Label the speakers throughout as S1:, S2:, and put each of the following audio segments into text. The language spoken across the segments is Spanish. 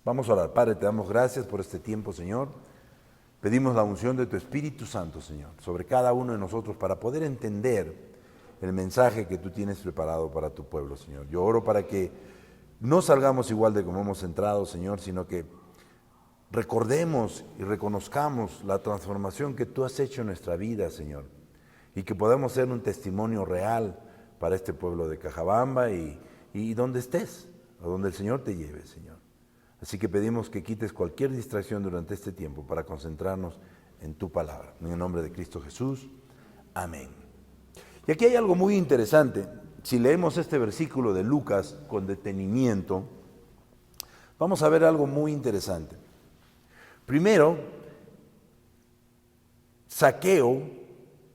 S1: Vamos a orar. Padre, te damos gracias por este tiempo, Señor. Pedimos la unción de tu Espíritu Santo, Señor, sobre cada uno de nosotros para poder entender el mensaje que tú tienes preparado para tu pueblo, Señor. Yo oro para que no salgamos igual de como hemos entrado, Señor, sino que recordemos y reconozcamos la transformación que tú has hecho en nuestra vida, Señor, y que podamos ser un testimonio real para este pueblo de Cajabamba y donde estés, a donde el Señor te lleve, Señor. Así que pedimos que quites cualquier distracción durante este tiempo para concentrarnos en tu palabra. En el nombre de Cristo Jesús. Amén. Y aquí hay algo muy interesante. Si leemos este versículo de Lucas con detenimiento, vamos a ver algo muy interesante. Primero, Zaqueo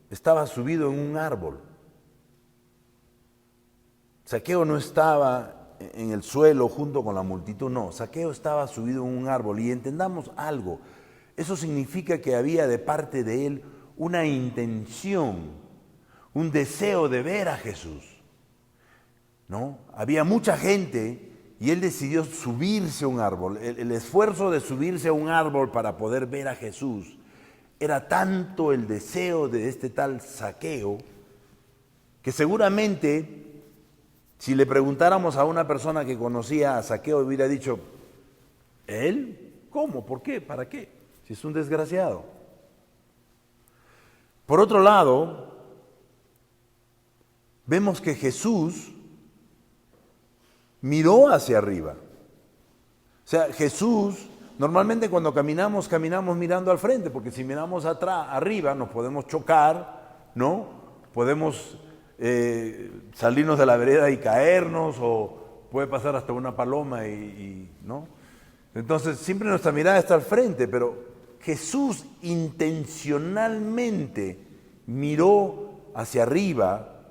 S1: estaba subido en un árbol. Zaqueo no estaba en el suelo junto con la multitud, no. Zaqueo estaba subido en un árbol. Y entendamos algo. Eso significa que había de parte de él una intención, un deseo de ver a Jesús, ¿no? Había mucha gente y él decidió subirse a un árbol. El esfuerzo de subirse a un árbol para poder ver a Jesús era tanto el deseo de este tal Zaqueo que seguramente si le preguntáramos a una persona que conocía a Zaqueo hubiera dicho, ¿él? ¿Cómo? ¿Por qué? ¿Para qué? Si es un desgraciado. Por otro lado, vemos que Jesús miró hacia arriba. O sea, Jesús, normalmente cuando caminamos mirando al frente, porque si miramos atrás, arriba, nos podemos chocar, ¿no? Podemos salirnos de la vereda y caernos, o puede pasar hasta una paloma ¿no? Entonces, siempre nuestra mirada está al frente, pero Jesús intencionalmente miró hacia arriba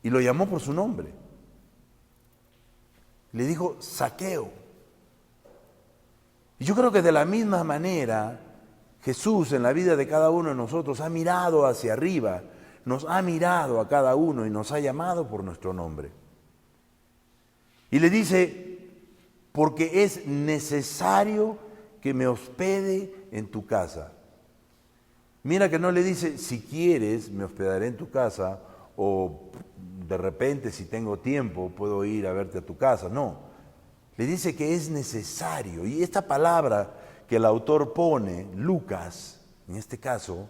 S1: y lo llamó por su nombre. Le dijo, Zaqueo. Y yo creo que de la misma manera, Jesús en la vida de cada uno de nosotros ha mirado hacia arriba, nos ha mirado a cada uno y nos ha llamado por nuestro nombre. Y le dice, porque es necesario que me hospede en tu casa. Mira que no le dice, si quieres me hospedaré en tu casa, o de repente si tengo tiempo puedo ir a verte a tu casa. No, le dice que es necesario. Y esta palabra que el autor pone, Lucas, en este caso,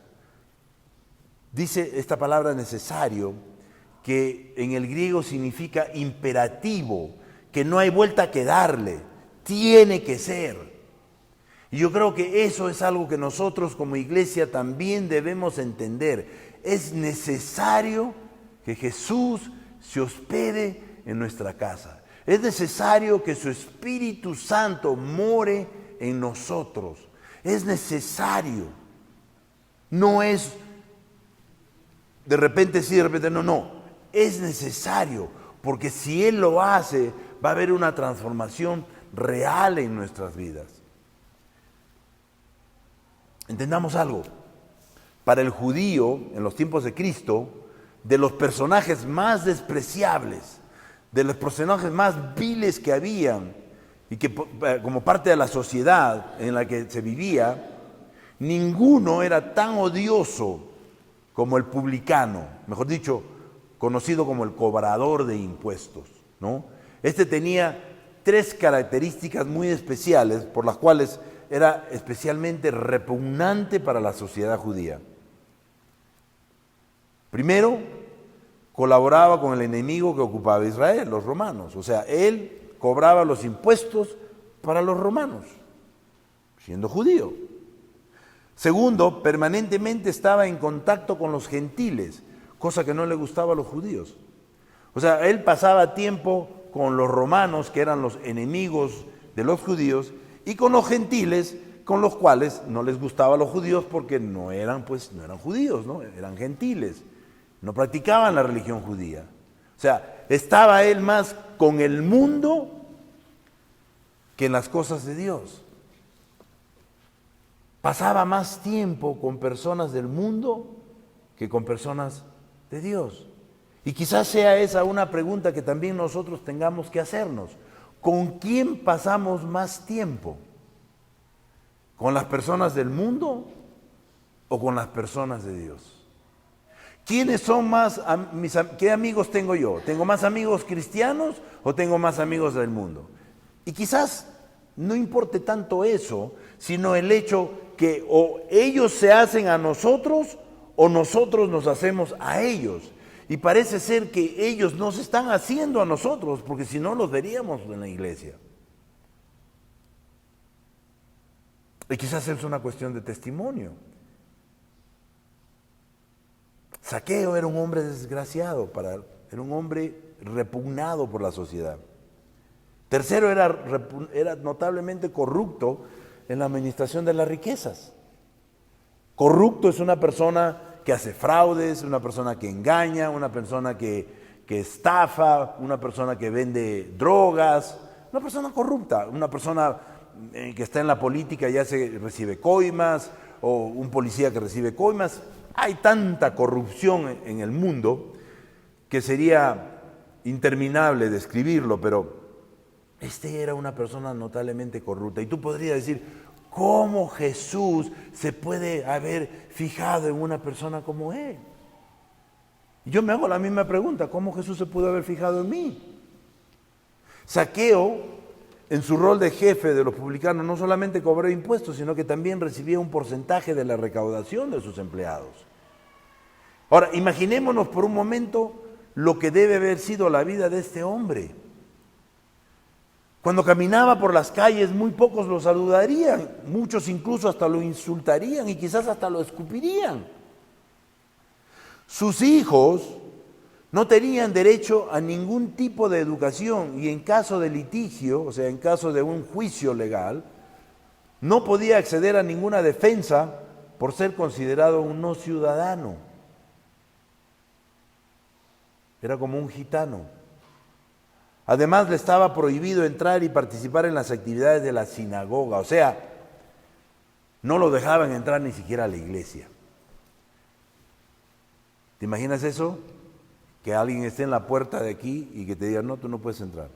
S1: dice esta palabra necesario, que en el griego significa imperativo, que no hay vuelta que darle, tiene que ser. Y yo creo que eso es algo que nosotros como iglesia también debemos entender. Es necesario que Jesús se hospede en nuestra casa. Es necesario que su Espíritu Santo more en nosotros. Es necesario. No es de repente sí, de repente no, no. Es necesario, porque si Él lo hace, va a haber una transformación real en nuestras vidas. Entendamos algo. Para el judío, en los tiempos de Cristo, de los personajes más despreciables, de los personajes más viles que habían, y que como parte de la sociedad en la que se vivía, ninguno era tan odioso como el publicano, mejor dicho, conocido como el cobrador de impuestos, ¿no? Este tenía 3 características muy especiales por las cuales era especialmente repugnante para la sociedad judía. Primero, colaboraba con el enemigo que ocupaba Israel, los romanos. O sea, él cobraba los impuestos para los romanos, siendo judío. Segundo, permanentemente estaba en contacto con los gentiles, cosa que no le gustaba a los judíos. O sea, él pasaba tiempo con los romanos, que eran los enemigos de los judíos, y con los gentiles, con los cuales no les gustaba a los judíos porque no eran judíos, ¿no? Eran gentiles, no practicaban la religión judía. O sea, estaba él más con el mundo que en las cosas de Dios. Pasaba más tiempo con personas del mundo que con personas de Dios. Y quizás sea esa una pregunta que también nosotros tengamos que hacernos. ¿con quién pasamos más tiempo? ¿Con las personas del mundo o con las personas de Dios? ¿Quiénes son más, qué amigos tengo yo? ¿Tengo más amigos cristianos o tengo más amigos del mundo? Y quizás no importe tanto eso, sino el hecho que o ellos se hacen a nosotros o nosotros nos hacemos a ellos. Y parece ser que ellos nos están haciendo a nosotros, porque si no los veríamos en la iglesia. Y quizás es una cuestión de testimonio. Zaqueo era un hombre desgraciado, era un hombre repugnado por la sociedad. Tercero, era notablemente corrupto en la administración de las riquezas. Corrupto es una persona que hace fraudes, una persona que engaña, una persona que estafa, una persona que vende drogas, una persona corrupta, una persona que está en la política y recibe coimas, o un policía que recibe coimas. Hay tanta corrupción en el mundo que sería interminable describirlo, pero este era una persona notablemente corrupta. Y tú podrías decir, ¿cómo Jesús se puede haber fijado en una persona como él? Y yo me hago la misma pregunta, ¿cómo Jesús se pudo haber fijado en mí? Zaqueo, en su rol de jefe de los publicanos, no solamente cobró impuestos, sino que también recibía un porcentaje de la recaudación de sus empleados. Ahora, imaginémonos por un momento lo que debe haber sido la vida de este hombre. Cuando caminaba por las calles, muy pocos lo saludarían, muchos incluso hasta lo insultarían y quizás hasta lo escupirían. Sus hijos no tenían derecho a ningún tipo de educación y en caso de litigio, o sea, en caso de un juicio legal, no podía acceder a ninguna defensa por ser considerado un no ciudadano. Era como un gitano. Además, le estaba prohibido entrar y participar en las actividades de la sinagoga, o sea, no lo dejaban entrar ni siquiera a la iglesia. ¿Te imaginas eso? Que alguien esté en la puerta de aquí y que te diga, no, tú no puedes entrar.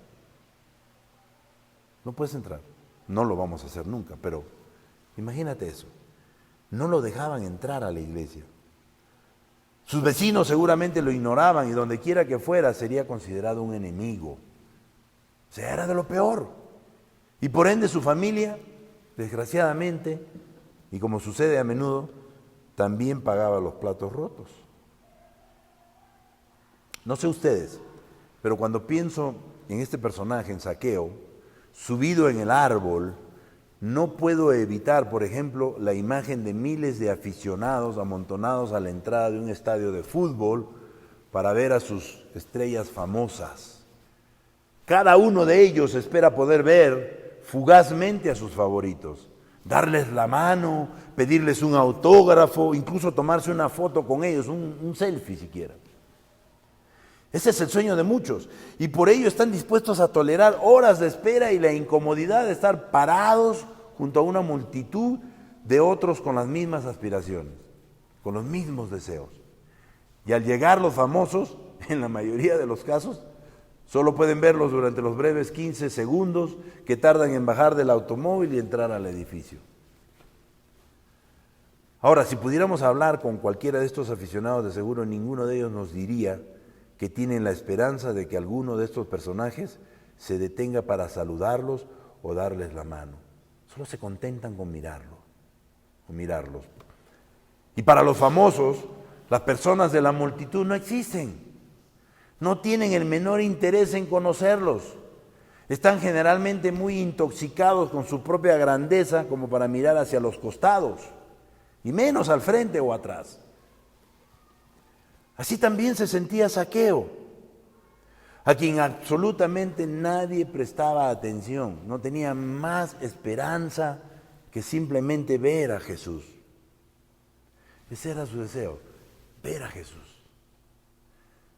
S1: No puedes entrar. No lo vamos a hacer nunca, pero imagínate eso. No lo dejaban entrar a la iglesia. Sus vecinos seguramente lo ignoraban y donde quiera que fuera sería considerado un enemigo. O sea, era de lo peor. Y por ende su familia, desgraciadamente, y como sucede a menudo, también pagaba los platos rotos. No sé ustedes, pero cuando pienso en este personaje, en Zaqueo, subido en el árbol, no puedo evitar, por ejemplo, la imagen de miles de aficionados amontonados a la entrada de un estadio de fútbol para ver a sus estrellas famosas. Cada uno de ellos espera poder ver fugazmente a sus favoritos, darles la mano, pedirles un autógrafo, incluso tomarse una foto con ellos, un selfie siquiera. Ese es el sueño de muchos y por ello están dispuestos a tolerar horas de espera y la incomodidad de estar parados junto a una multitud de otros con las mismas aspiraciones, con los mismos deseos. Y al llegar los famosos, en la mayoría de los casos, solo pueden verlos durante los breves 15 segundos que tardan en bajar del automóvil y entrar al edificio. Ahora, si pudiéramos hablar con cualquiera de estos aficionados, de seguro ninguno de ellos nos diría que tienen la esperanza de que alguno de estos personajes se detenga para saludarlos o darles la mano. Solo se contentan con mirarlos. Y para los famosos, las personas de la multitud no existen. No tienen el menor interés en conocerlos. Están generalmente muy intoxicados con su propia grandeza como para mirar hacia los costados, y menos al frente o atrás. Así también se sentía Zaqueo, a quien absolutamente nadie prestaba atención. No tenía más esperanza que simplemente ver a Jesús. Ese era su deseo, ver a Jesús.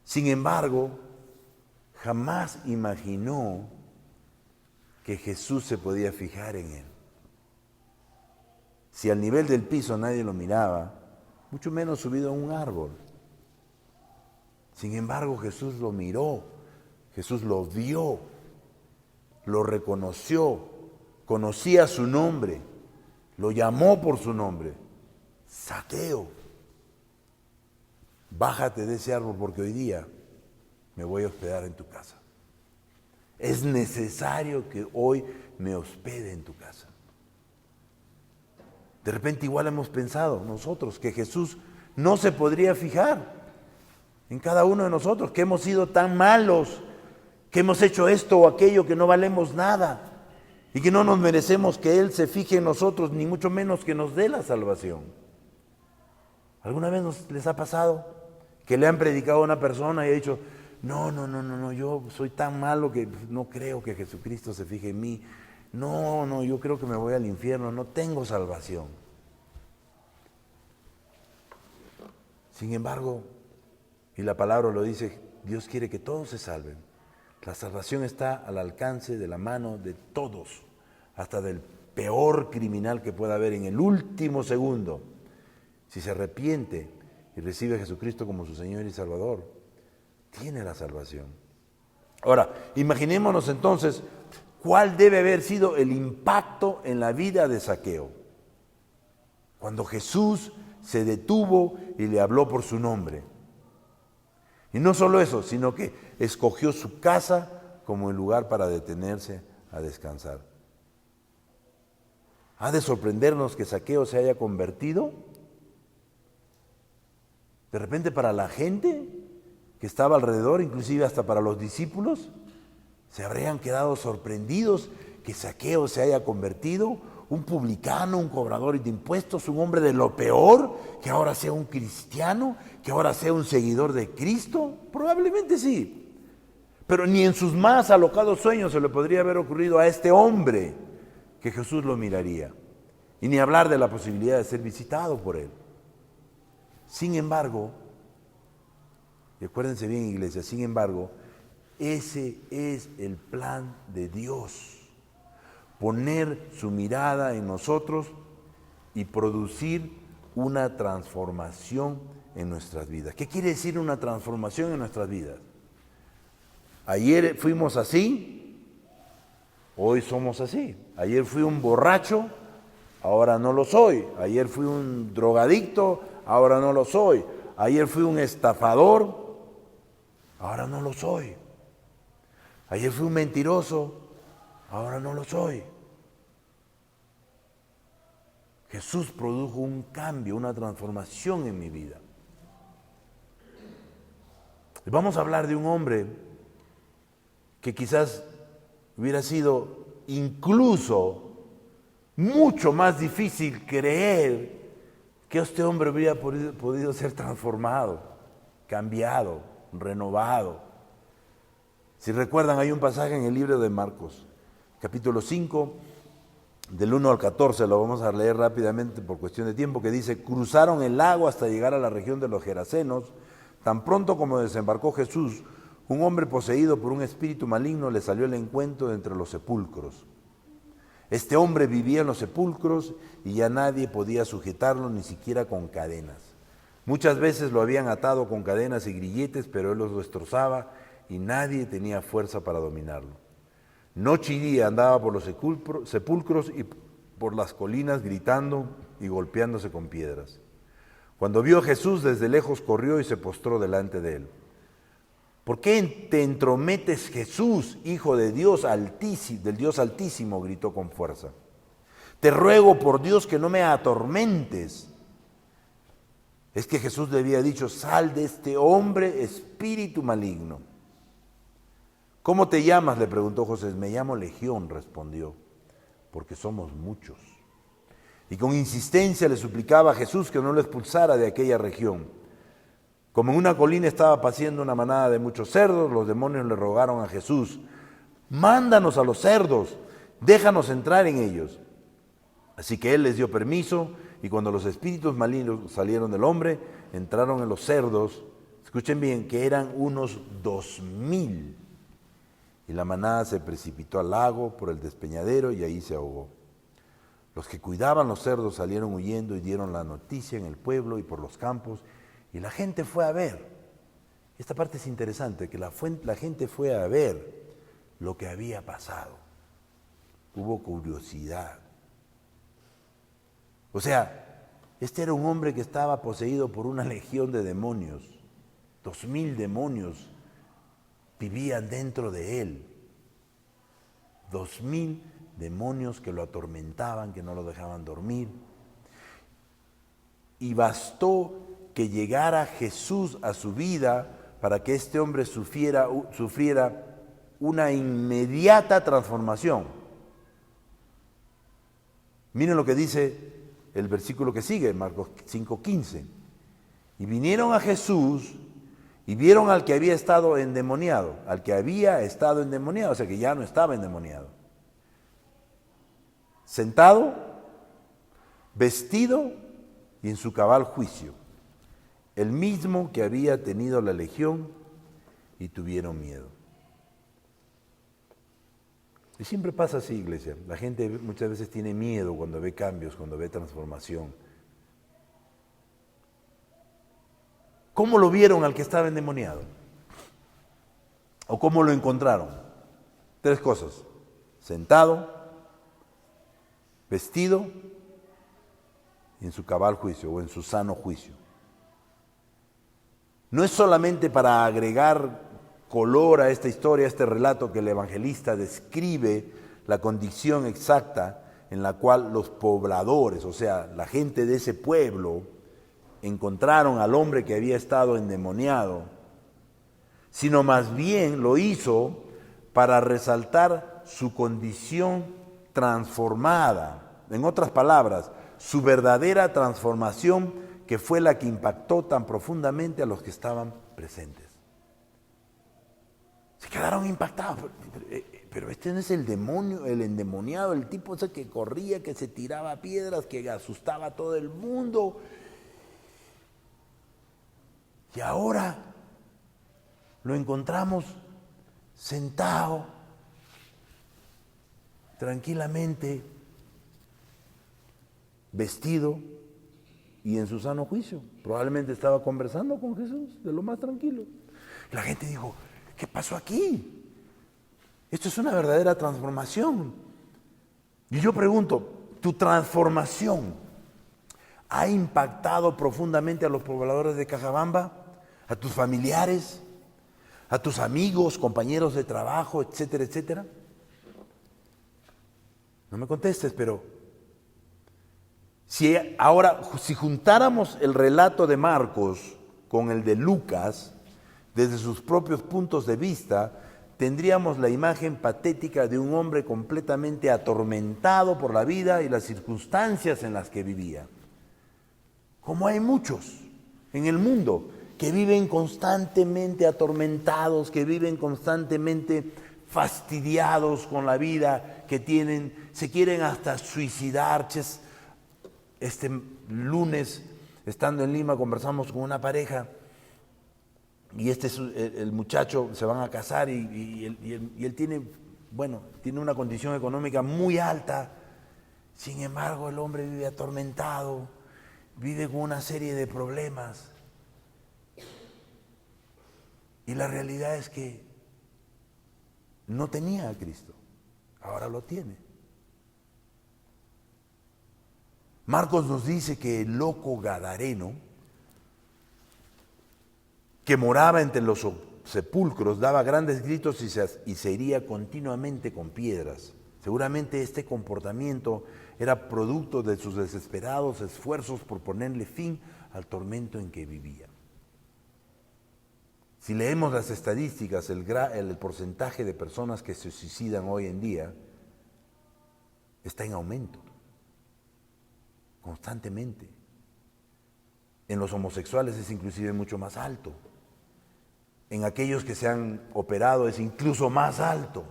S1: Sin embargo, jamás imaginó que Jesús se podía fijar en él. Si al nivel del piso nadie lo miraba, mucho menos subido a un árbol. Sin embargo, Jesús lo miró, Jesús lo vio lo reconoció, conocía su nombre, lo llamó por su nombre. Zaqueo, bájate de ese árbol porque hoy día me voy a hospedar en tu casa. Es necesario que hoy me hospede en tu casa. De repente igual hemos pensado nosotros que Jesús no se podría fijar en cada uno de nosotros, que hemos sido tan malos, que hemos hecho esto o aquello, que no valemos nada y que no nos merecemos que Él se fije en nosotros, ni mucho menos que nos dé la salvación. ¿Alguna vez les ha pasado que le han predicado a una persona y ha dicho, no, yo soy tan malo que no creo que Jesucristo se fije en mí, no, yo creo que me voy al infierno, no tengo salvación? Sin embargo, y la palabra lo dice, Dios quiere que todos se salven. La salvación está al alcance de la mano de todos, hasta del peor criminal que pueda haber en el último segundo. Si se arrepiente y recibe a Jesucristo como su Señor y Salvador, tiene la salvación. Ahora, imaginémonos entonces cuál debe haber sido el impacto en la vida de Zaqueo, cuando Jesús se detuvo y le habló por su nombre. Y no solo eso, sino que escogió su casa como el lugar para detenerse a descansar. ¿Ha de sorprendernos que Zaqueo se haya convertido? De repente para la gente que estaba alrededor, inclusive hasta para los discípulos, se habrían quedado sorprendidos que Zaqueo se haya convertido, un publicano, un cobrador de impuestos, un hombre de lo peor, que ahora sea un cristiano, que ahora sea un seguidor de Cristo. Probablemente sí, pero ni en sus más alocados sueños se le podría haber ocurrido a este hombre que Jesús lo miraría, y ni hablar de la posibilidad de ser visitado por él. Sin embargo, y acuérdense bien, iglesia, sin embargo, ese es el plan de Dios. Poner su mirada en nosotros y producir una transformación en nuestras vidas. ¿Qué quiere decir una transformación en nuestras vidas? Ayer fuimos así, hoy somos así. Ayer fui un borracho, ahora no lo soy. Ayer fui un drogadicto, ahora no lo soy. Ayer fui un estafador, ahora no lo soy. Ayer fui un mentiroso, ahora no lo soy. Jesús produjo un cambio, una transformación en mi vida. Y vamos a hablar de un hombre que quizás hubiera sido incluso mucho más difícil creer que este hombre hubiera podido ser transformado, cambiado, renovado. Si recuerdan, hay un pasaje en el libro de Marcos, capítulo 5, del 1 al 14, lo vamos a leer rápidamente por cuestión de tiempo, que dice: cruzaron el lago hasta llegar a la región de los Gerasenos. Tan pronto como desembarcó Jesús, un hombre poseído por un espíritu maligno le salió al encuentro de entre los sepulcros. Este hombre vivía en los sepulcros y ya nadie podía sujetarlo, ni siquiera con cadenas. Muchas veces lo habían atado con cadenas y grilletes, pero él los destrozaba y nadie tenía fuerza para dominarlo. Noche y día andaba por los sepulcros y por las colinas gritando y golpeándose con piedras. Cuando vio a Jesús, desde lejos corrió y se postró delante de él. ¿Por qué te entrometes, Jesús, Hijo de Dios Altísimo, del Dios Altísimo?, gritó con fuerza. Te ruego por Dios que no me atormentes. Es que Jesús le había dicho: sal de este hombre, espíritu maligno. ¿Cómo te llamas?, le preguntó José. Me llamo Legión, respondió, porque somos muchos. Y con insistencia le suplicaba a Jesús que no lo expulsara de aquella región. Como en una colina estaba paciendo una manada de muchos cerdos, los demonios le rogaron a Jesús: mándanos a los cerdos, déjanos entrar en ellos. Así que él les dio permiso, y cuando los espíritus malignos salieron del hombre, entraron en los cerdos. Escuchen bien, que eran unos 2000. Y la manada se precipitó al lago por el despeñadero y ahí se ahogó. Los que cuidaban los cerdos salieron huyendo y dieron la noticia en el pueblo y por los campos, y la gente fue a ver. Esta parte es interesante, que la gente fue a ver lo que había pasado. hubo curiosidad. O sea, este era un hombre que estaba poseído por una legión de demonios. 2000 demonios vivían dentro de él. 2000 demonios que lo atormentaban, que no lo dejaban dormir. Y bastó que llegara Jesús a su vida para que este hombre sufriera una inmediata transformación. Miren lo que dice el versículo que sigue, Marcos 5:15. Y vinieron a Jesús y vieron al que había estado endemoniado, o sea que ya no estaba endemoniado, sentado, vestido y en su cabal juicio, el mismo que había tenido la legión, y tuvieron miedo. Y siempre pasa así, iglesia. La gente muchas veces tiene miedo cuando ve cambios, cuando ve transformación. ¿Cómo lo vieron al que estaba endemoniado? ¿O cómo lo encontraron? 3 cosas: sentado, vestido y en su cabal juicio o en su sano juicio. No es solamente para agregar color a esta historia, a este relato, que el evangelista describe la condición exacta en la cual los pobladores, o sea, la gente de ese pueblo, encontraron al hombre que había estado endemoniado, sino más bien lo hizo para resaltar su condición transformada. En otras palabras, su verdadera transformación, que fue la que impactó tan profundamente a los que estaban presentes. Se quedaron impactados. Pero este no es el demonio, el endemoniado, el tipo ese que corría, que se tiraba piedras, que asustaba a todo el mundo. Y ahora lo encontramos sentado, tranquilamente, vestido y en su sano juicio. Probablemente estaba conversando con Jesús de lo más tranquilo. La gente dijo: ¿qué pasó aquí? Esto es una verdadera transformación. Y yo pregunto, ¿tu transformación ha impactado profundamente a los pobladores de Cajabamba, a tus familiares, a tus amigos, compañeros de trabajo, etcétera, etcétera? No me contestes, pero si juntáramos el relato de Marcos con el de Lucas, desde sus propios puntos de vista, tendríamos la imagen patética de un hombre completamente atormentado por la vida y las circunstancias en las que vivía. Como hay muchos en el mundo que viven constantemente atormentados, que viven constantemente fastidiados con la vida que se quieren hasta suicidar. Este lunes, estando en Lima, conversamos con una pareja y el muchacho se van a casar y él tiene una condición económica muy alta. Sin embargo, el hombre vive atormentado, vive con una serie de problemas. Y la realidad es que no tenía a Cristo, ahora lo tiene. Marcos nos dice que el loco gadareno, que moraba entre los sepulcros, daba grandes gritos y se hería continuamente con piedras. Seguramente este comportamiento era producto de sus desesperados esfuerzos por ponerle fin al tormento en que vivía. Si leemos las estadísticas, el porcentaje de personas que se suicidan hoy en día está en aumento, constantemente. En los homosexuales es inclusive mucho más alto. En aquellos que se han operado es incluso más alto.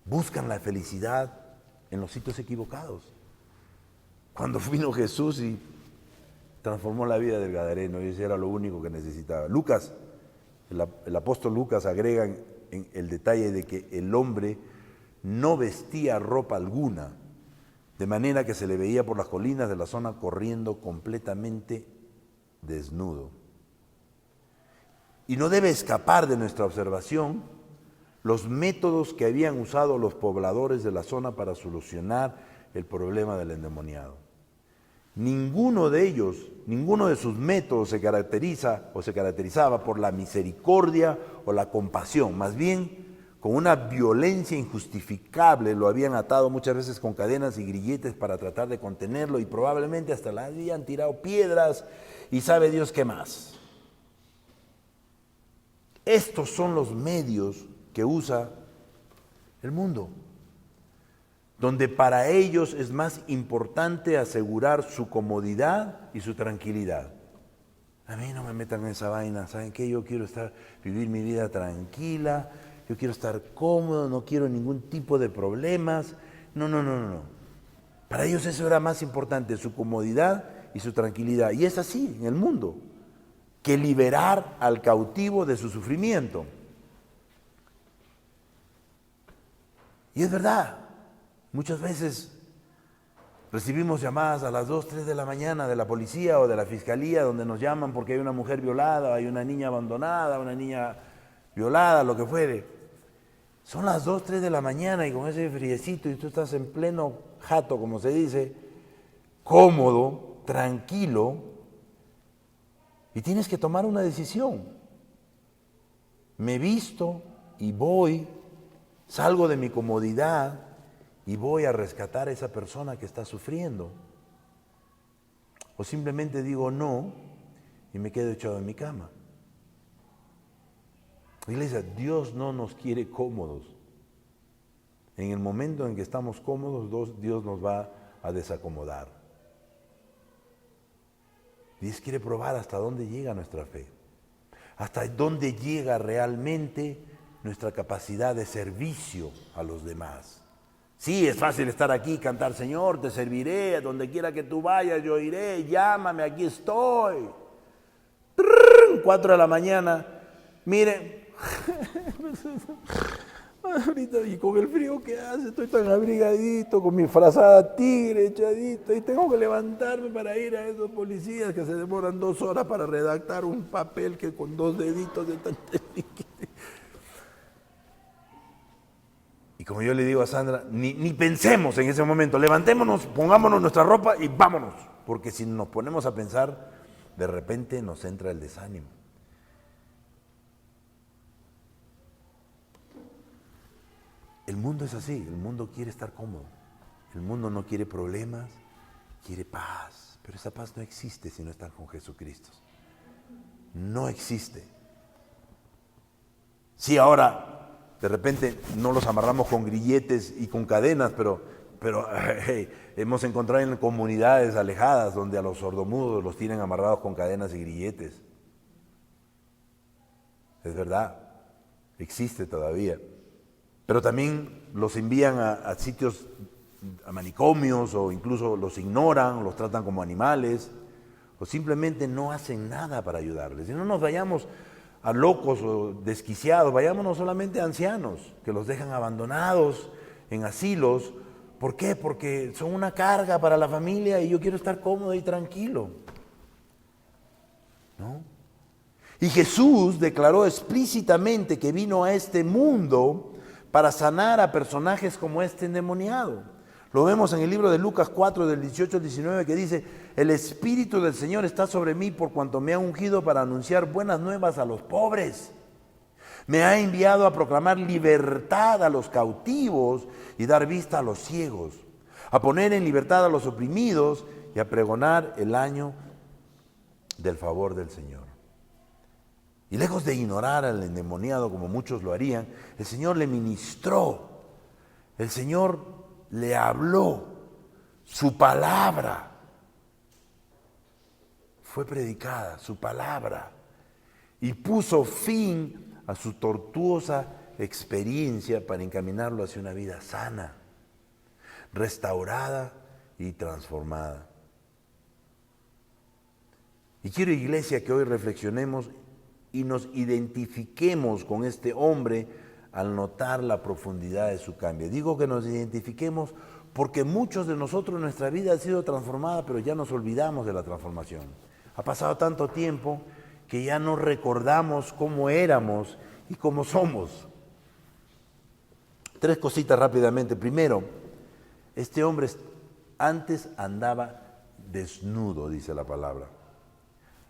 S1: Buscan la felicidad en los sitios equivocados. Cuando vino Jesús y transformó la vida del gadareno, y ese era lo único que necesitaba. Lucas, el apóstol Lucas agrega en el detalle de que el hombre no vestía ropa alguna, de manera que se le veía por las colinas de la zona corriendo completamente desnudo. Y no debe escapar de nuestra observación los métodos que habían usado los pobladores de la zona para solucionar el problema del endemoniado. Ninguno de ellos, ninguno de sus métodos se caracterizaba por la misericordia o la compasión, más bien con una violencia injustificable. Lo habían atado muchas veces con cadenas y grilletes para tratar de contenerlo, y probablemente hasta le habían tirado piedras y sabe Dios qué más. Estos son los medios que usa el mundo, donde para ellos es más importante asegurar su comodidad y su tranquilidad. A mí no me metan en esa vaina, ¿saben qué? Yo quiero vivir mi vida tranquila, yo quiero estar cómodo, no quiero ningún tipo de problemas. No. Para ellos eso era más importante, su comodidad y su tranquilidad. Y es así en el mundo, que liberar al cautivo de su sufrimiento. Y es verdad, muchas veces recibimos llamadas a las 2, 3 de la mañana de la policía o de la fiscalía, donde nos llaman porque hay una mujer violada, hay una niña abandonada, una niña violada, lo que fuere. Son las 2, 3 de la mañana y con ese friecito y tú estás en pleno jato, como se dice, cómodo, tranquilo, y tienes que tomar una decisión. Me visto y voy, salgo de mi comodidad y voy a rescatar a esa persona que está sufriendo. O simplemente digo no y me quedo echado en mi cama. Iglesia, Dios no nos quiere cómodos. En el momento en que estamos cómodos, Dios nos va a desacomodar. Dios quiere probar hasta dónde llega nuestra fe, hasta dónde llega realmente nuestra capacidad de servicio a los demás. Sí, es fácil estar aquí y cantar, Señor, te serviré, a donde quiera que tú vayas, yo iré, llámame, aquí estoy. 4 de la mañana, miren, ahorita y con el frío que hace, estoy tan abrigadito, con mi frazada tigre echadito, y tengo que levantarme para ir a esos policías que se demoran 2 horas para redactar un papel que con 2 deditos de tan... Y como yo le digo a Sandra, ni pensemos en ese momento, levantémonos, pongámonos nuestra ropa y vámonos, porque si nos ponemos a pensar, de repente nos entra el desánimo. El mundo es así, el mundo quiere estar cómodo, el mundo no quiere problemas, quiere paz, pero esa paz no existe si no están con Jesucristo. No existe. Sí, ahora de repente no los amarramos con grilletes y con cadenas, pero hemos encontrado en comunidades alejadas donde a los sordomudos los tienen amarrados con cadenas y grilletes. Es verdad, existe todavía. Pero también los envían a sitios, a manicomios, o incluso los ignoran, los tratan como animales, o simplemente no hacen nada para ayudarles. Y no nos vayamos a locos o desquiciados, vayámonos solamente a ancianos, que los dejan abandonados en asilos. ¿Por qué? Porque son una carga para la familia y yo quiero estar cómodo y tranquilo. ¿No? Y Jesús declaró explícitamente que vino a este mundo para sanar a personajes como este endemoniado. Lo vemos en el libro de Lucas 4, del 18 al 19, que dice: el Espíritu del Señor está sobre mí por cuanto me ha ungido para anunciar buenas nuevas a los pobres. Me ha enviado a proclamar libertad a los cautivos y dar vista a los ciegos, a poner en libertad a los oprimidos y a pregonar el año del favor del Señor. Y lejos de ignorar al endemoniado como muchos lo harían, el Señor le ministró, el Señor le habló, su palabra fue predicada, su palabra, y puso fin a su tortuosa experiencia para encaminarlo hacia una vida sana, restaurada y transformada. Y quiero, iglesia, que hoy reflexionemos y nos identifiquemos con este hombre al notar la profundidad de su cambio. Digo que nos identifiquemos porque muchos de nosotros, nuestra vida ha sido transformada, pero ya nos olvidamos de la transformación. Ha pasado tanto tiempo que ya no recordamos cómo éramos y cómo somos. 3 cositas rápidamente. Primero, este hombre antes andaba desnudo, dice la palabra.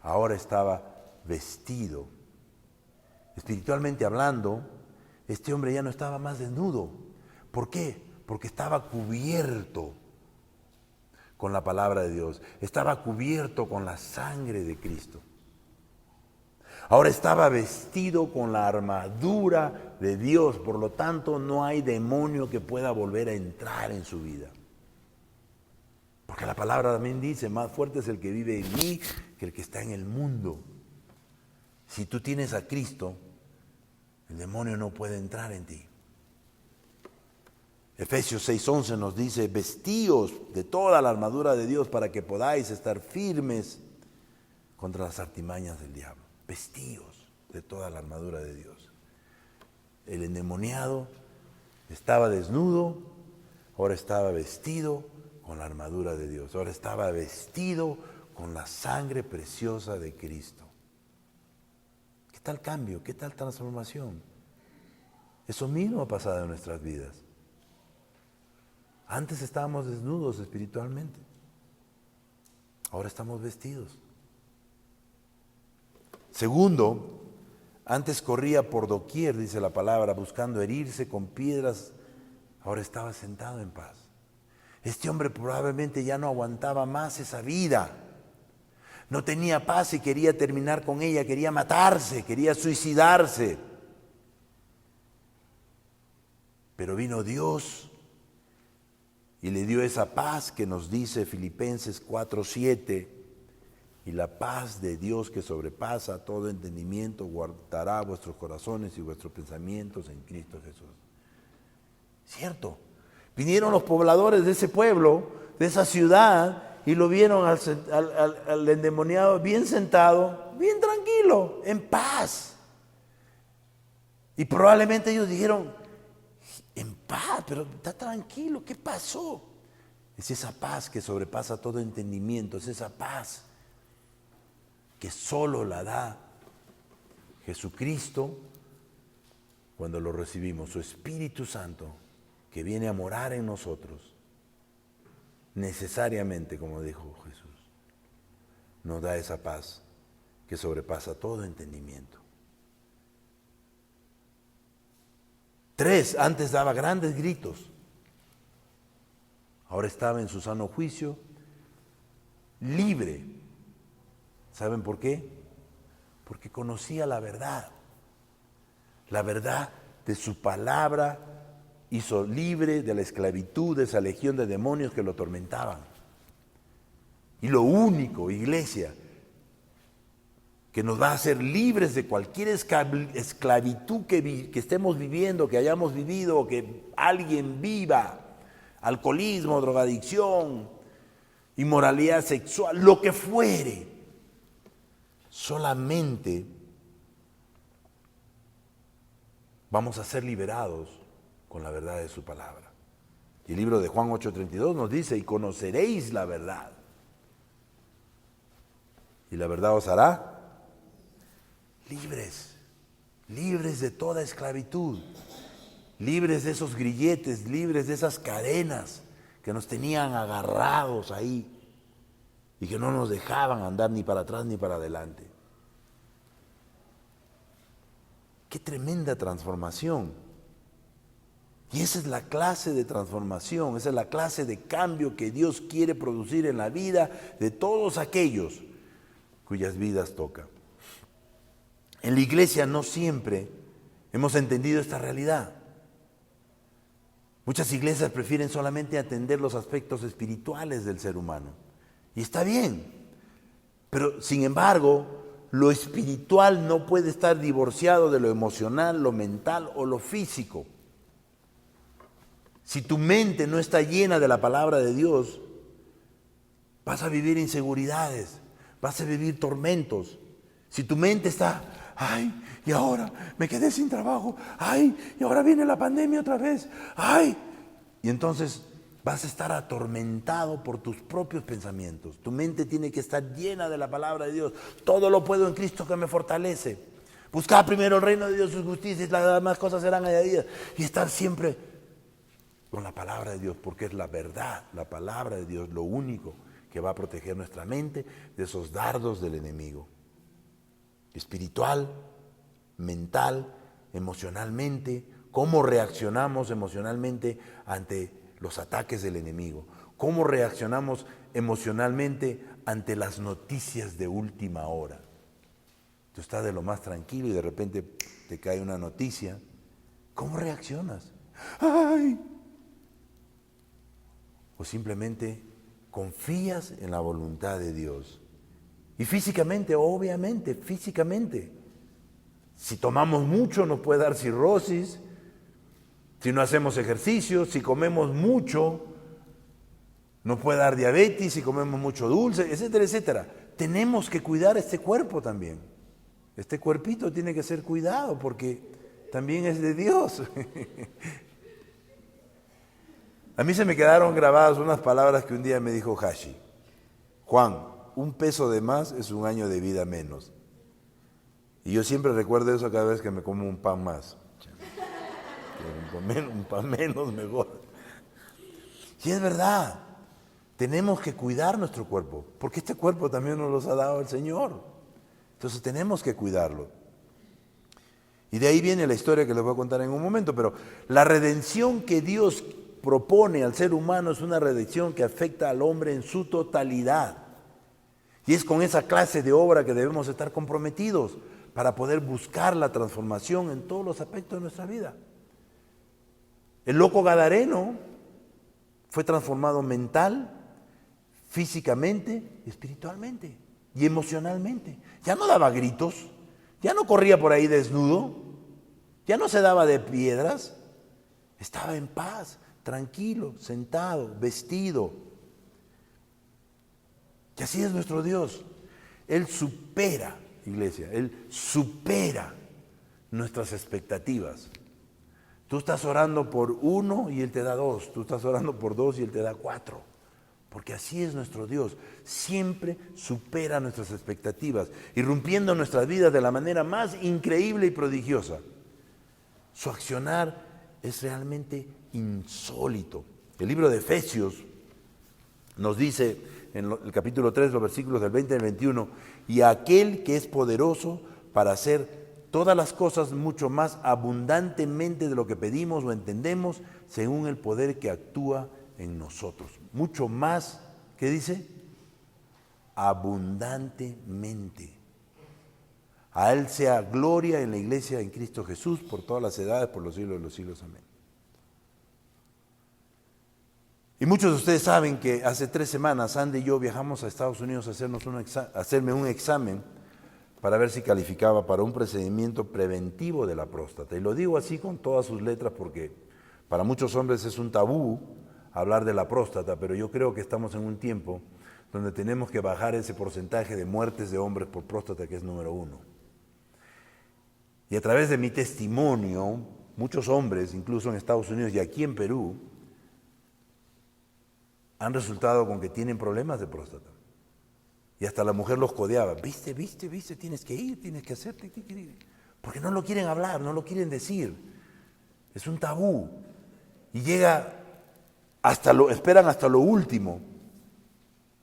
S1: Ahora estaba vestido. Espiritualmente hablando, este hombre ya no estaba más desnudo. ¿Por qué? Porque estaba cubierto con la palabra de Dios. Estaba cubierto con la sangre de Cristo. Ahora estaba vestido con la armadura de Dios. Por lo tanto, no hay demonio que pueda volver a entrar en su vida. Porque la palabra también dice, más fuerte es el que vive en mí que el que está en el mundo. Si tú tienes a Cristo, el demonio no puede entrar en ti. Efesios 6:11 nos dice, vestíos de toda la armadura de Dios para que podáis estar firmes contra las artimañas del diablo. Vestíos de toda la armadura de Dios. El endemoniado estaba desnudo, ahora estaba vestido con la armadura de Dios. Ahora estaba vestido con la sangre preciosa de Cristo. ¿Qué tal cambio? ¿Qué tal transformación? Eso mismo ha pasado en nuestras vidas. Antes estábamos desnudos espiritualmente. Ahora estamos vestidos. Segundo, antes corría por doquier, dice la palabra, buscando herirse con piedras. Ahora estaba sentado en paz. Este hombre probablemente ya no aguantaba más esa vida. No tenía paz y quería terminar con ella, quería matarse, quería suicidarse. Pero vino Dios y le dio esa paz que nos dice Filipenses 4:7. Y la paz de Dios que sobrepasa todo entendimiento guardará vuestros corazones y vuestros pensamientos en Cristo Jesús. ¿Cierto? Vinieron los pobladores de ese pueblo, de esa ciudad, y lo vieron al endemoniado bien sentado, bien tranquilo, en paz. Y probablemente ellos dijeron, en paz, pero está tranquilo, ¿qué pasó? Es esa paz que sobrepasa todo entendimiento, es esa paz que solo la da Jesucristo cuando lo recibimos, su Espíritu Santo, que viene a morar en nosotros, necesariamente, como dijo Jesús, nos da esa paz que sobrepasa todo entendimiento. 3, antes daba grandes gritos, ahora estaba en su sano juicio, libre. ¿Saben por qué? Porque conocía la verdad. La verdad de su palabra hizo libre de la esclavitud de esa legión de demonios que lo atormentaban. Y lo único, iglesia, que nos va a hacer libres de cualquier esclavitud que estemos viviendo, que hayamos vivido, o que alguien viva, alcoholismo, drogadicción, inmoralidad sexual, lo que fuere, solamente vamos a ser liberados con la verdad de su palabra. Y el libro de Juan 8:32 nos dice, y conoceréis la verdad, y la verdad os hará libres, libres de toda esclavitud, libres de esos grilletes, libres de esas cadenas que nos tenían agarrados ahí y que no nos dejaban andar ni para atrás ni para adelante. ¡Qué tremenda transformación! Y esa es la clase de transformación, esa es la clase de cambio que Dios quiere producir en la vida de todos aquellos cuyas vidas toca. En la iglesia no siempre hemos entendido esta realidad. Muchas iglesias prefieren solamente atender los aspectos espirituales del ser humano. Y está bien, pero sin embargo, lo espiritual no puede estar divorciado de lo emocional, lo mental o lo físico. Si tu mente no está llena de la palabra de Dios, vas a vivir inseguridades, vas a vivir tormentos. Si tu mente está, ay, y ahora me quedé sin trabajo, ay, y ahora viene la pandemia otra vez, ay, y entonces vas a estar atormentado por tus propios pensamientos. Tu mente tiene que estar llena de la palabra de Dios. Todo lo puedo en Cristo que me fortalece. Buscad primero el reino de Dios y su justicia y las demás cosas serán añadidas. Y estar siempre con la palabra de Dios, porque es la verdad, la palabra de Dios, lo único que va a proteger nuestra mente de esos dardos del enemigo. Espiritual, mental, emocionalmente, cómo reaccionamos emocionalmente ante los ataques del enemigo, cómo reaccionamos emocionalmente ante las noticias de última hora. Tú estás de lo más tranquilo y de repente te cae una noticia. ¿Cómo reaccionas? ¡Ay! O simplemente confías en la voluntad de Dios. Y físicamente, obviamente, físicamente. Si tomamos mucho nos puede dar cirrosis, si no hacemos ejercicio, si comemos mucho nos puede dar diabetes, si comemos mucho dulce, etcétera, etcétera. Tenemos que cuidar este cuerpo también. Este cuerpito tiene que ser cuidado porque también es de Dios. A mí se me quedaron grabadas unas palabras que un día me dijo Hashi. Juan, un peso de más es un año de vida menos. Y yo siempre recuerdo eso cada vez que me como un pan más. Un pan menos mejor. Y es verdad, tenemos que cuidar nuestro cuerpo, porque este cuerpo también nos los ha dado el Señor. Entonces tenemos que cuidarlo. Y de ahí viene la historia que les voy a contar en un momento, pero la redención que Dios propone al ser humano es una redención que afecta al hombre en su totalidad. Y es con esa clase de obra que debemos estar comprometidos para poder buscar la transformación en todos los aspectos de nuestra vida. El loco gadareno fue transformado mental, físicamente, espiritualmente y emocionalmente. Ya no daba gritos, ya no corría por ahí desnudo, ya no se daba de piedras, estaba en paz, tranquilo, sentado, vestido. Y así es nuestro Dios. Él supera, iglesia, Él supera nuestras expectativas. Tú estás orando por 1 y Él te da 2. Tú estás orando por 2 y Él te da 4. Porque así es nuestro Dios. Siempre supera nuestras expectativas, irrumpiendo en nuestras vidas de la manera más increíble y prodigiosa. Su accionar es realmente insólito. El libro de Efesios nos dice en el capítulo 3, los versículos del 20 al 21, y aquel que es poderoso para hacer todas las cosas mucho más abundantemente de lo que pedimos o entendemos, según el poder que actúa en nosotros. Mucho más, ¿qué dice? Abundantemente. A Él sea gloria en la iglesia en Cristo Jesús por todas las edades, por los siglos de los siglos. Amén. Y muchos de ustedes saben que hace 3 semanas Andy y yo viajamos a Estados Unidos a hacerme un examen para ver si calificaba para un procedimiento preventivo de la próstata. Y lo digo así con todas sus letras porque para muchos hombres es un tabú hablar de la próstata, pero yo creo que estamos en un tiempo donde tenemos que bajar ese porcentaje de muertes de hombres por próstata que es número 1. Y a través de mi testimonio, muchos hombres, incluso en Estados Unidos y aquí en Perú, han resultado con que tienen problemas de próstata. Y hasta la mujer los codeaba. ¿Viste? Tienes que ir, tienes que hacerte. Porque no lo quieren hablar, no lo quieren decir. Es un tabú. Y esperan hasta lo último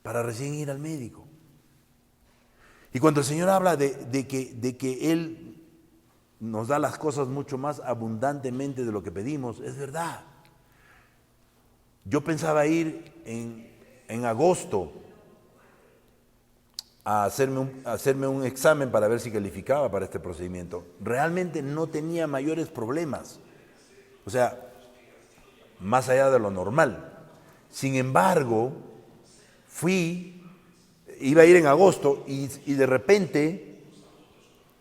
S1: para recién ir al médico. Y cuando el Señor habla de que Él nos da las cosas mucho más abundantemente de lo que pedimos, es verdad. Yo pensaba ir en agosto a hacerme un examen para ver si calificaba para este procedimiento. Realmente no tenía mayores problemas, o sea, más allá de lo normal. Sin embargo, iba a ir en agosto y de repente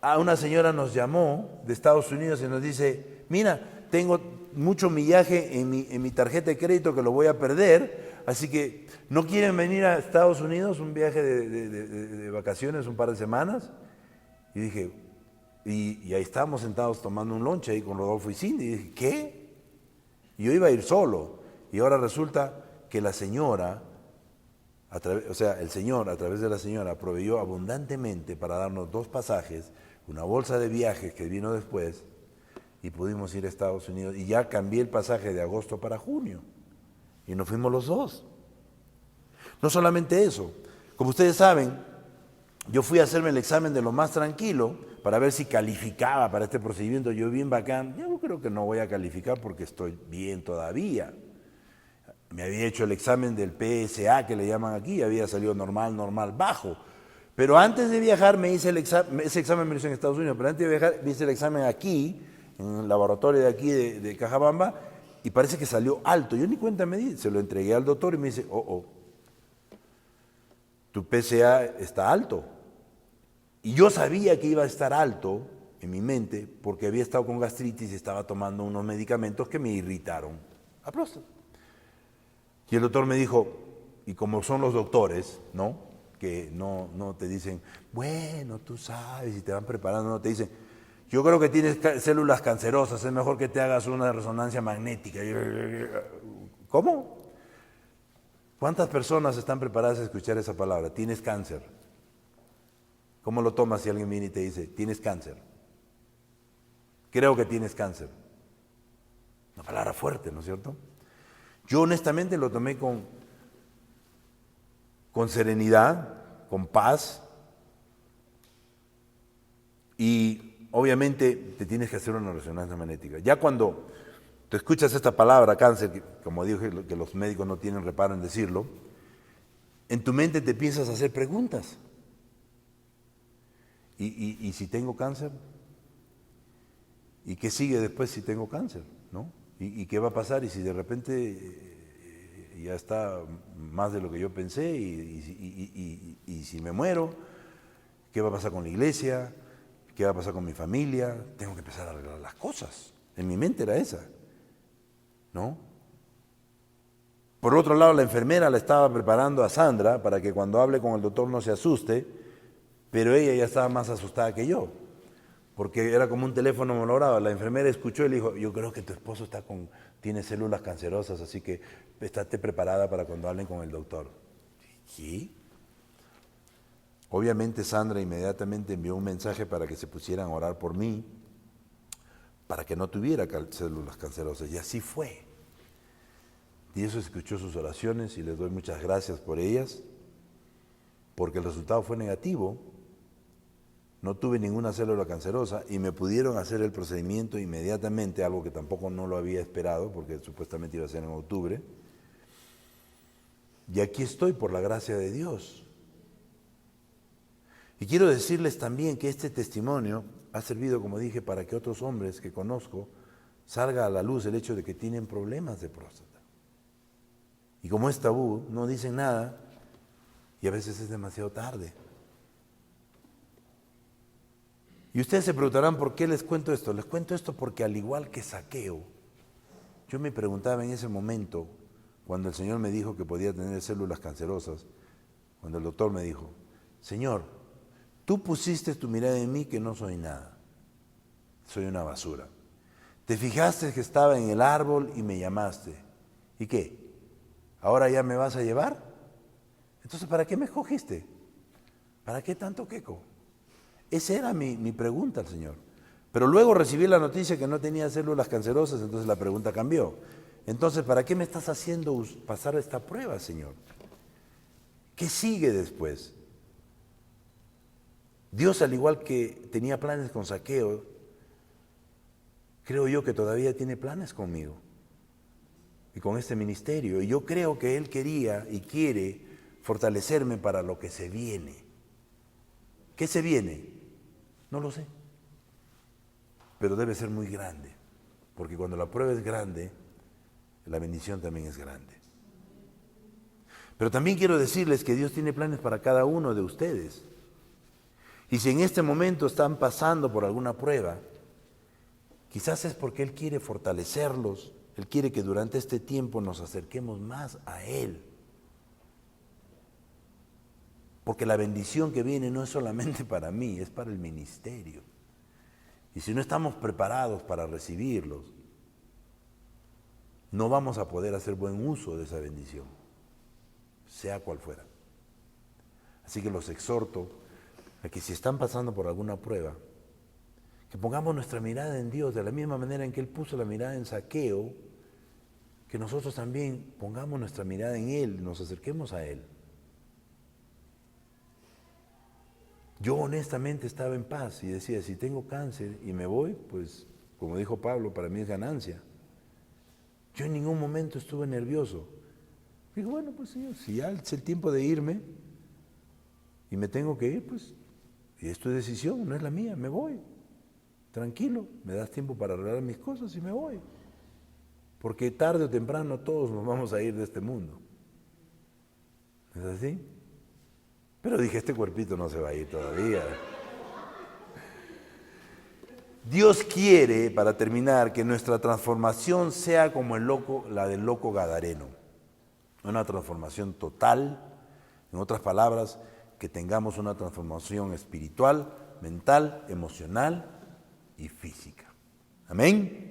S1: a una señora nos llamó de Estados Unidos y nos dice, mira, tengo mucho millaje en mi tarjeta de crédito que lo voy a perder, así que ¿no quieren venir a Estados Unidos, un viaje de vacaciones, un par de semanas? Y dije, y ahí estábamos sentados tomando un lunch ahí con Rodolfo y Cindy, y dije, ¿qué? Y yo iba a ir solo, y ahora resulta que la señora, el Señor a través de la señora proveyó abundantemente para darnos 2 pasajes, una bolsa de viajes que vino después, y pudimos ir a Estados Unidos. Y ya cambié el pasaje de agosto para junio. Y nos fuimos los dos. No solamente eso, como ustedes saben, yo fui a hacerme el examen de lo más tranquilo para ver si calificaba para este procedimiento. Yo bien bacán, yo creo que no voy a calificar porque estoy bien todavía. Me había hecho el examen del PSA que le llaman aquí, había salido normal, normal, bajo. Pero antes de viajar me hice el examen, ese examen me lo hice en Estados Unidos, pero antes de viajar me hice el examen aquí, en el laboratorio de aquí de Cajabamba, y parece que salió alto. Yo ni cuenta me di, se lo entregué al doctor y me dice, tu PSA está alto. Y yo sabía que iba a estar alto en mi mente porque había estado con gastritis y estaba tomando unos medicamentos que me irritaron la próstata. Y el doctor me dijo, y como son los doctores, ¿no? Que no te dicen, bueno, tú sabes, y te van preparando, no te dicen, yo creo que tienes células cancerosas, es mejor que te hagas una resonancia magnética. ¿Cómo? ¿Cuántas personas están preparadas a escuchar esa palabra? Tienes cáncer. ¿Cómo lo tomas si alguien viene y te dice, tienes cáncer? Creo que tienes cáncer. Una palabra fuerte, ¿no es cierto? Yo honestamente lo tomé con serenidad, con paz, y obviamente te tienes que hacer una resonancia magnética. Ya cuando te escuchas esta palabra, cáncer, que, como dije, que los médicos no tienen reparo en decirlo, en tu mente te piensas a hacer preguntas. ¿Y si tengo cáncer? ¿Y qué sigue después si tengo cáncer? ¿No? ¿Y qué va a pasar? ¿Y si de repente ya está más de lo que yo pensé? ¿Y si me muero? ¿Qué va a pasar con la iglesia? ¿Qué va a pasar con mi familia? Tengo que empezar a arreglar las cosas. En mi mente era esa, ¿no? Por otro lado, la enfermera la estaba preparando a Sandra para que cuando hable con el doctor no se asuste, pero ella ya estaba más asustada que yo, porque era como un teléfono malogrado. La enfermera escuchó y le dijo, yo creo que tu esposo tiene células cancerosas, así que estate preparada para cuando hablen con el doctor. ¿Sí? Obviamente Sandra inmediatamente envió un mensaje para que se pusieran a orar por mí, para que no tuviera células cancerosas, y así fue. Y eso escuchó sus oraciones y les doy muchas gracias por ellas, porque el resultado fue negativo. No tuve ninguna célula cancerosa y me pudieron hacer el procedimiento inmediatamente, algo que tampoco no lo había esperado, porque supuestamente iba a ser en octubre. Y aquí estoy por la gracia de Dios. Y quiero decirles también que este testimonio ha servido, como dije, para que otros hombres que conozco salga a la luz el hecho de que tienen problemas de próstata. Y como es tabú, no dicen nada y a veces es demasiado tarde. Y ustedes se preguntarán por qué les cuento esto. Les cuento esto porque al igual que Zaqueo, yo me preguntaba en ese momento, cuando el Señor me dijo que podía tener células cancerosas, cuando el doctor me dijo, Señor, tú pusiste tu mirada en mí que no soy nada, soy una basura. Te fijaste que estaba en el árbol y me llamaste. ¿Y qué? ¿Ahora ya me vas a llevar? Entonces, ¿para qué me escogiste? ¿Para qué tanto queco? Esa era mi pregunta al Señor. Pero luego recibí la noticia que no tenía células cancerosas, entonces la pregunta cambió. Entonces, ¿para qué me estás haciendo pasar esta prueba, Señor? ¿Qué sigue después? Dios, al igual que tenía planes con Zaqueo, creo yo que todavía tiene planes conmigo y con este ministerio. Y yo creo que Él quería y quiere fortalecerme para lo que se viene. ¿Qué se viene? No lo sé, pero debe ser muy grande, porque cuando la prueba es grande, la bendición también es grande. Pero también quiero decirles que Dios tiene planes para cada uno de ustedes. Y si en este momento están pasando por alguna prueba, quizás es porque Él quiere fortalecerlos, Él quiere que durante este tiempo nos acerquemos más a Él. Porque la bendición que viene no es solamente para mí, es para el ministerio. Y si no estamos preparados para recibirlos, no vamos a poder hacer buen uso de esa bendición, sea cual fuera. Así que los exhorto a que si están pasando por alguna prueba, Que pongamos nuestra mirada en Dios de la misma manera en que Él puso la mirada en Zaqueo, que nosotros también pongamos nuestra mirada en Él y nos acerquemos a Él. Yo honestamente estaba en paz y decía, si tengo cáncer y me voy, pues como dijo Pablo, para mí es ganancia. Yo en ningún momento estuve nervioso. Digo, bueno, pues Señor, si ya es el tiempo de irme y me tengo que ir, pues, y es tu decisión, no es la mía, me voy. Tranquilo, me das tiempo para arreglar mis cosas y me voy. Porque tarde o temprano todos nos vamos a ir de este mundo. ¿Es así? Pero dije, este cuerpito no se va a ir todavía. Dios quiere, para terminar, que nuestra transformación sea como la del loco gadareno. Una transformación total, en otras palabras, que tengamos una transformación espiritual, mental, emocional y física. Amén.